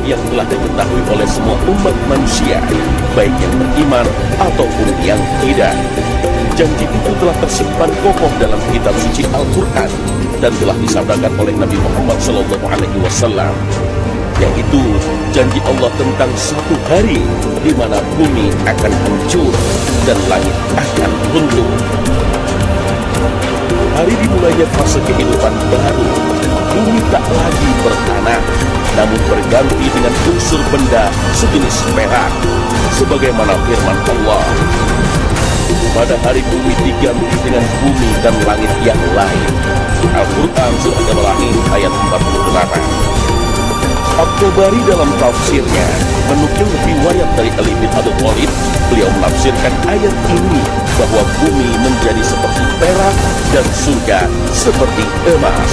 yang telah diketahui oleh semua umat manusia, baik yang beriman ataupun yang tidak. Janji itu telah tersimpan kokoh dalam kitab suci Al-Quran dan telah disabdakan oleh Nabi Muhammad SAW, yaitu janji Allah tentang satu hari di mana bumi akan hancur dan langit akan runtuh. Hari dimulainya fase kehidupan baru. Bumi tak lagi bertanah, namun berganti dengan unsur benda sejenis perak, sebagaimana firman Allah, pada hari bumi diganti dengan bumi dan langit yang lain. Al-Quran Surah Al-Rahim ayat 48. At-Tabari dalam tafsirnya menukil riwayat dari Ali bin Abi Thalib. Beliau menafsirkan ayat ini bahwa bumi menjadi seperti perak dan surga seperti emas.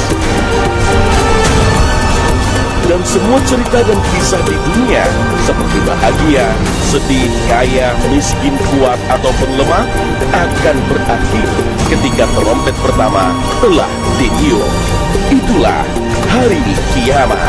Dan semua cerita dan kisah di dunia, seperti bahagia, sedih, kaya, miskin, kuat, ataupun lemah, akan berakhir ketika trompet pertama telah ditiup. Itulah hari kiamat.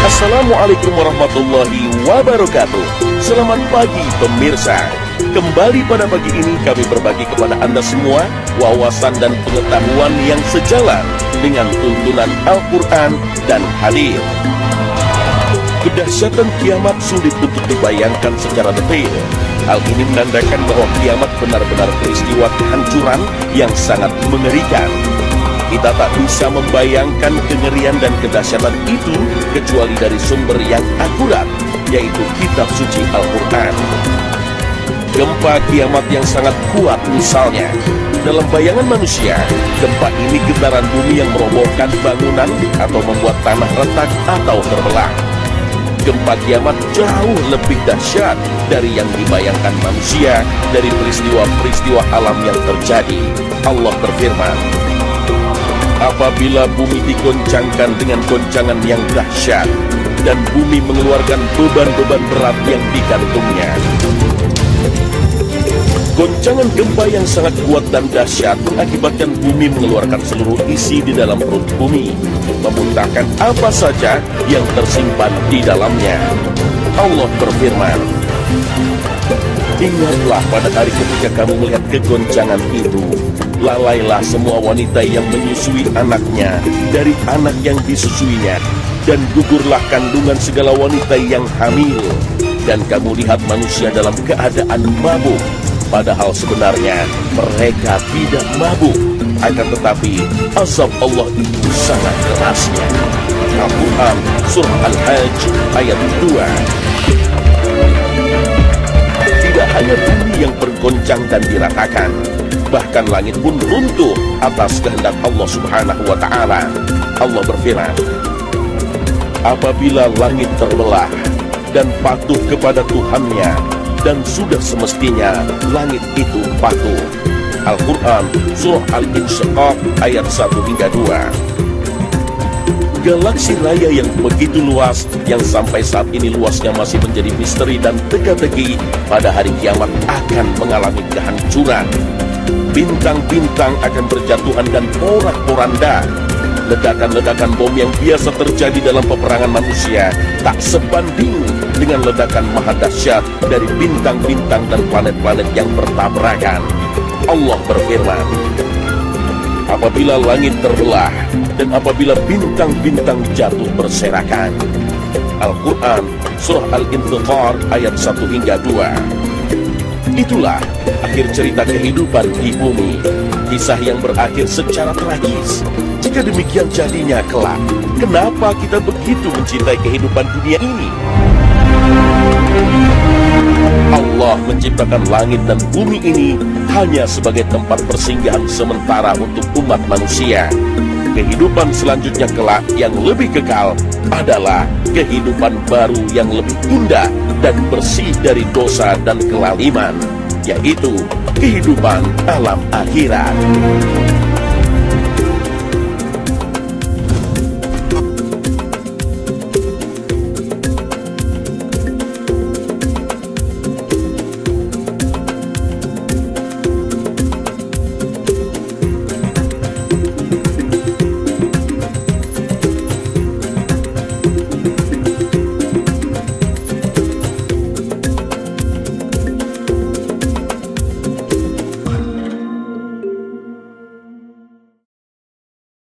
Assalamualaikum warahmatullahi wabarakatuh. Selamat pagi pemirsa. Kembali pada pagi ini kami berbagi kepada Anda semua wawasan dan pengetahuan yang sejalan dengan tuntunan Al-Quran dan hadis. Kedahsyatan kiamat sulit untuk dibayangkan secara detail. Hal ini menandakan bahwa kiamat benar-benar peristiwa kehancuran yang sangat mengerikan. Kita tak bisa membayangkan kengerian dan kedahsyatan itu kecuali dari sumber yang akurat, yaitu kitab suci Al-Quran. Gempa kiamat yang sangat kuat misalnya. Dalam bayangan manusia, gempa ini getaran bumi yang merobohkan bangunan atau membuat tanah retak atau terbelah. Gempa kiamat jauh lebih dahsyat dari yang dibayangkan manusia dari peristiwa-peristiwa alam yang terjadi. Allah berfirman, apabila bumi digoncangkan dengan goncangan yang dahsyat dan bumi mengeluarkan beban-beban berat yang dikantungnya. Goncangan gempa yang sangat kuat dan dahsyat mengakibatkan bumi mengeluarkan seluruh isi di dalam perut bumi, memuntahkan apa saja yang tersimpan di dalamnya. Allah berfirman, ingatlah pada hari ketika kamu melihat kegoncangan itu. Lalailah semua wanita yang menyusui anaknya dari anak yang disusuinya, dan gugurlah kandungan segala wanita yang hamil. Dan kamu lihat manusia dalam keadaan mabuk, padahal sebenarnya mereka tidak mabuk. Akan tetapi azab Allah itu sangat kerasnya. Al-Quran Surah Al-Hajj ayat 2. Tidak hanya bumi yang bergoncang dan diratakan, bahkan langit pun runtuh atas kehendak Allah Subhanahu wa Ta'ala. Allah berfirman, apabila langit terbelah dan patuh kepada Tuhannya, dan sudah semestinya langit itu patuh. Al-Quran Surah Al-Insyiqaq ayat 1 hingga 2. Galaksi raya yang begitu luas, yang sampai saat ini luasnya masih menjadi misteri dan teka-teki, pada hari kiamat akan mengalami kehancuran. Bintang-bintang akan berjatuhan dan porak-poranda. Ledakan-ledakan bom yang biasa terjadi dalam peperangan manusia tak sebanding dengan ledakan maha dahsyat dari bintang-bintang dan planet-planet yang bertabrakan. Allah berfirman, apabila langit terbelah dan apabila bintang-bintang jatuh berserakan. Al-Quran Surah Al-Infitar ayat 1 hingga 2. Itulah akhir cerita kehidupan di bumi, kisah yang berakhir secara tragis. Jika demikian jadinya kelak, kenapa kita begitu mencintai kehidupan dunia ini? Allah Allah menciptakan langit dan bumi ini hanya sebagai tempat persinggahan sementara untuk umat manusia. Kehidupan selanjutnya kelak yang lebih kekal adalah kehidupan baru yang lebih indah dan bersih dari dosa dan kelaliman, yaitu kehidupan alam akhirat.